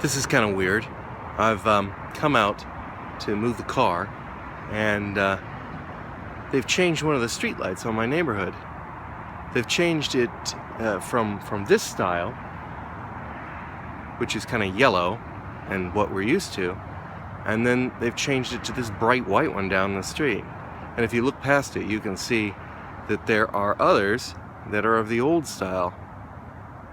This is kind of weird. I've come out to move the car, and they've changed one of the streetlights on my neighborhood. They've changed it from this style, which is kind of yellow and what we're used to, and then they've changed it to this bright white one down the street. And if you look past it, you can see that there are others that are of the old style.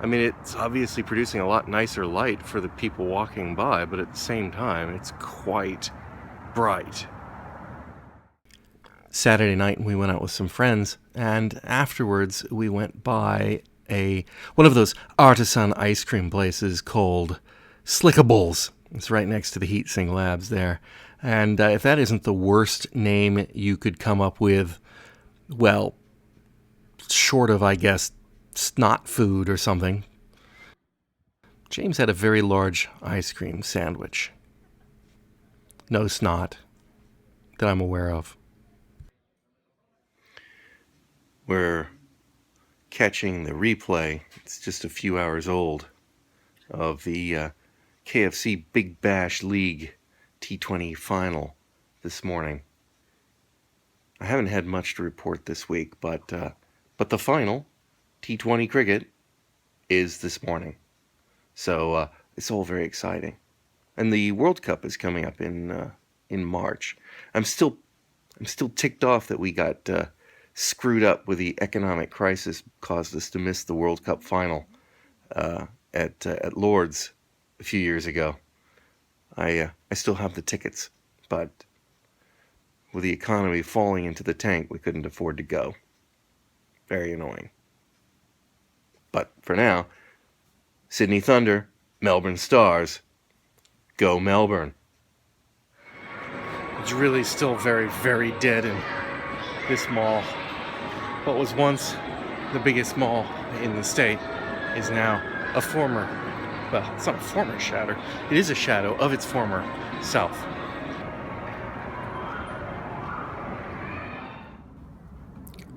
I mean, it's obviously producing a lot nicer light for the people walking by, but at the same time, it's quite bright. Saturday night, we went out with some friends, and afterwards, we went by one of those artisan ice cream places called Slickables. It's right next to the Heat Sing Labs there. And if that isn't the worst name you could come up with, well, short of, I guess, snot food or something. James had a very large ice cream sandwich. No snot that I'm aware of. We're catching the replay. It's just a few hours old of the KFC Big Bash League T20 final this morning. I haven't had much to report this week, but the final T20 cricket is this morning. So it's all very exciting. And the World Cup is coming up in March. I'm still ticked off that we got screwed up with the economic crisis, caused us to miss the World Cup final at Lord's a few years ago. I still have the tickets, but with the economy falling into the tank, we couldn't afford to go. Very annoying. But for now, Sydney Thunder, Melbourne Stars, go Melbourne. It's really still very, very dead in this mall. What was once the biggest mall in the state is now a former, well, it's not a former shadow, it is a shadow of its former self.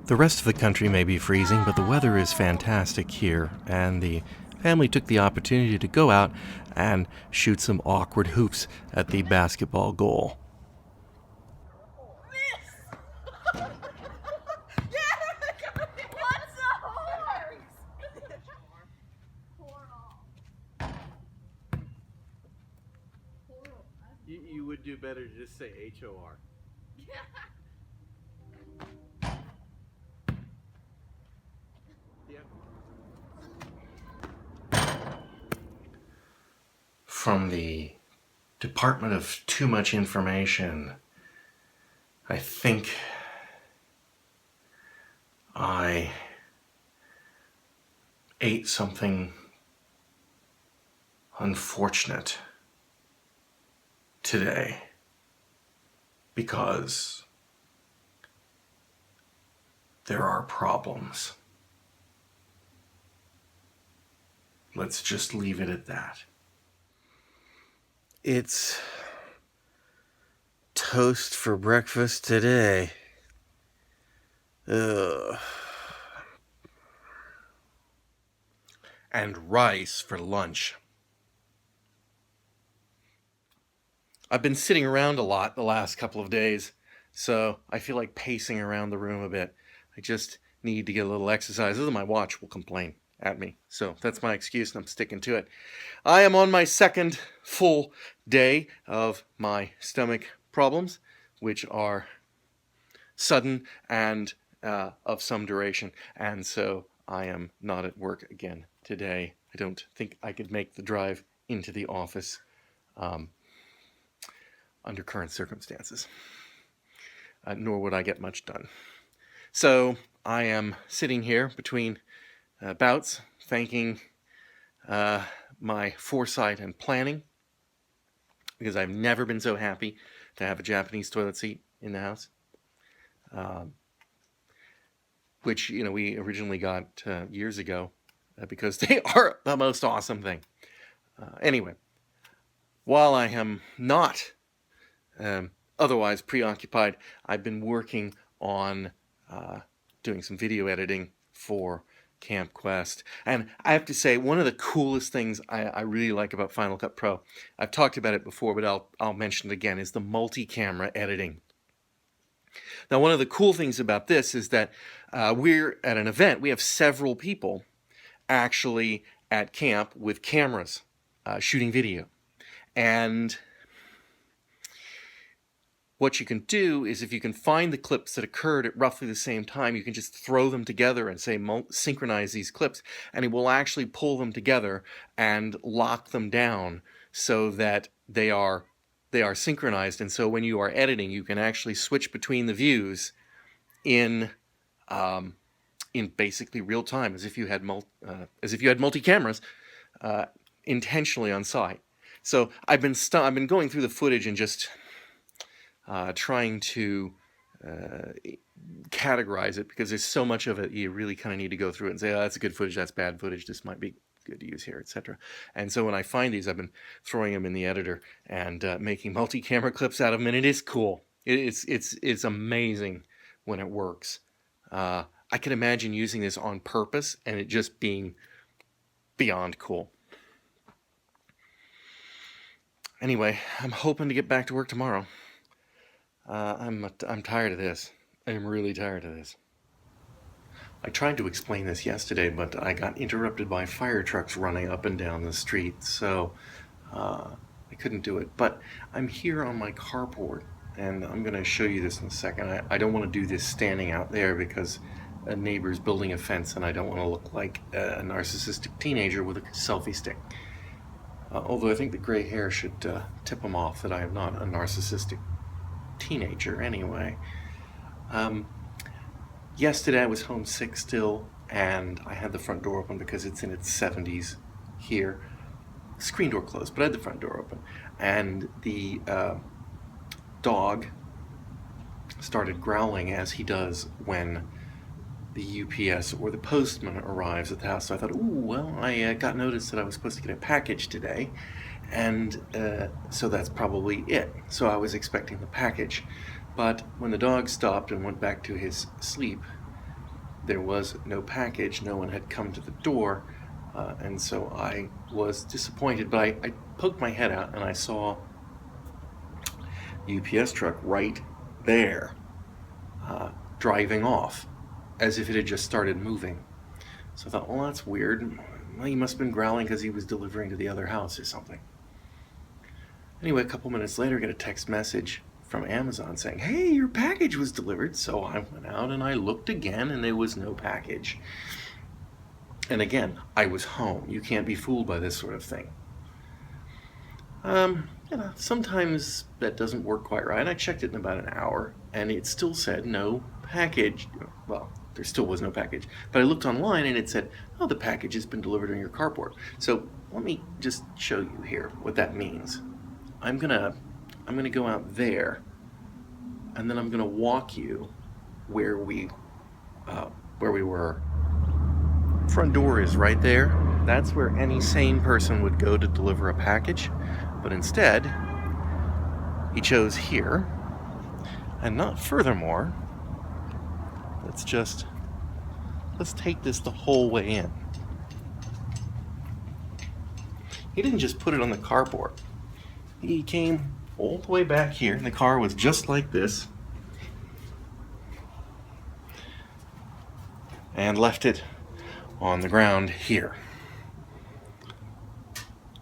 The rest of the country may be freezing, but the weather is fantastic here, and the family took the opportunity to go out and shoot some awkward hoops at the basketball goal. You would do better to just say H-O-R. From the Department of Too Much Information, I think I ate something unfortunate today because there are problems. Let's just leave it at that. It's toast for breakfast today. Ugh. And rice for lunch. I've been sitting around a lot the last couple of days, so I feel like pacing around the room a bit. I just need to get a little exercise. Otherwise my watch will complain at me. So that's my excuse, and I'm sticking to it. I am on my second full day of my stomach problems, which are sudden and of some duration. And so I am not at work again today. I don't think I could make the drive into the office under current circumstances. Nor would I get much done. So I am sitting here between bouts, thanking my foresight and planning, because I've never been so happy to have a Japanese toilet seat in the house, which we originally got years ago because they are the most awesome thing. Anyway, while I am not otherwise preoccupied, I've been working on doing some video editing for Camp Quest. And I have to say, one of the coolest things I really like about Final Cut Pro, I've talked about it before, but I'll mention it again, is the multi-camera editing. Now, one of the cool things about this is that we're at an event. We have several people actually at camp with cameras shooting video. And what you can do is, if you can find the clips that occurred at roughly the same time, you can just throw them together and say synchronize these clips, and it will actually pull them together and lock them down so that they are synchronized. And so when you are editing, you can actually switch between the views in basically real time, as if you had multi cameras intentionally on site. So I've been going through the footage and just trying to categorize it, because there's so much of it you really kind of need to go through it and say, oh, that's good footage, that's bad footage, this might be good to use here, etc. And so when I find these, I've been throwing them in the editor and making multi-camera clips out of them, and it is cool. It's amazing when it works. I can imagine using this on purpose and it just being beyond cool. Anyway, I'm hoping to get back to work tomorrow. I'm tired of this. I'm really tired of this. I tried to explain this yesterday, but I got interrupted by fire trucks running up and down the street, so I couldn't do it. But I'm here on my carport, and I'm going to show you this in a second. I don't want to do this standing out there because a neighbor's building a fence, and I don't want to look like a narcissistic teenager with a selfie stick. Although I think the gray hair should tip them off that I am not a narcissistic teenager anyway. Yesterday I was homesick still, and I had the front door open because it's in its 70s here. Screen door closed, but I had the front door open. And the dog started growling, as he does when the UPS or the postman arrives at the house. So I thought, ooh, well, I got notice that I was supposed to get a package today, and so that's probably it. So I was expecting the package. But when the dog stopped and went back to his sleep, there was no package. No one had come to the door, and so I was disappointed. But I poked my head out and I saw the UPS truck right there, driving off, as if it had just started moving. So I thought, well, that's weird. Well, he must have been growling because he was delivering to the other house or something. Anyway, a couple minutes later, I get a text message from Amazon saying, hey, your package was delivered. So I went out and I looked again, and there was no package. And again, I was home. You can't be fooled by this sort of thing. Sometimes that doesn't work quite right. I checked it in about an hour, and it still said no package. Well, there still was no package. But I looked online, and it said, oh, the package has been delivered on your carport. So let me just show you here what that means. I'm gonna go out there, and then I'm gonna walk you where we were. Front door is right there. That's where any sane person would go to deliver a package, but instead he chose here. And not furthermore, let's take this the whole way in. He didn't just put it on the carport. He came all the way back here, and the car was just like this, and left it on the ground here.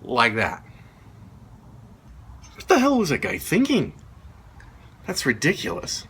Like that. What the hell was that guy thinking? That's ridiculous.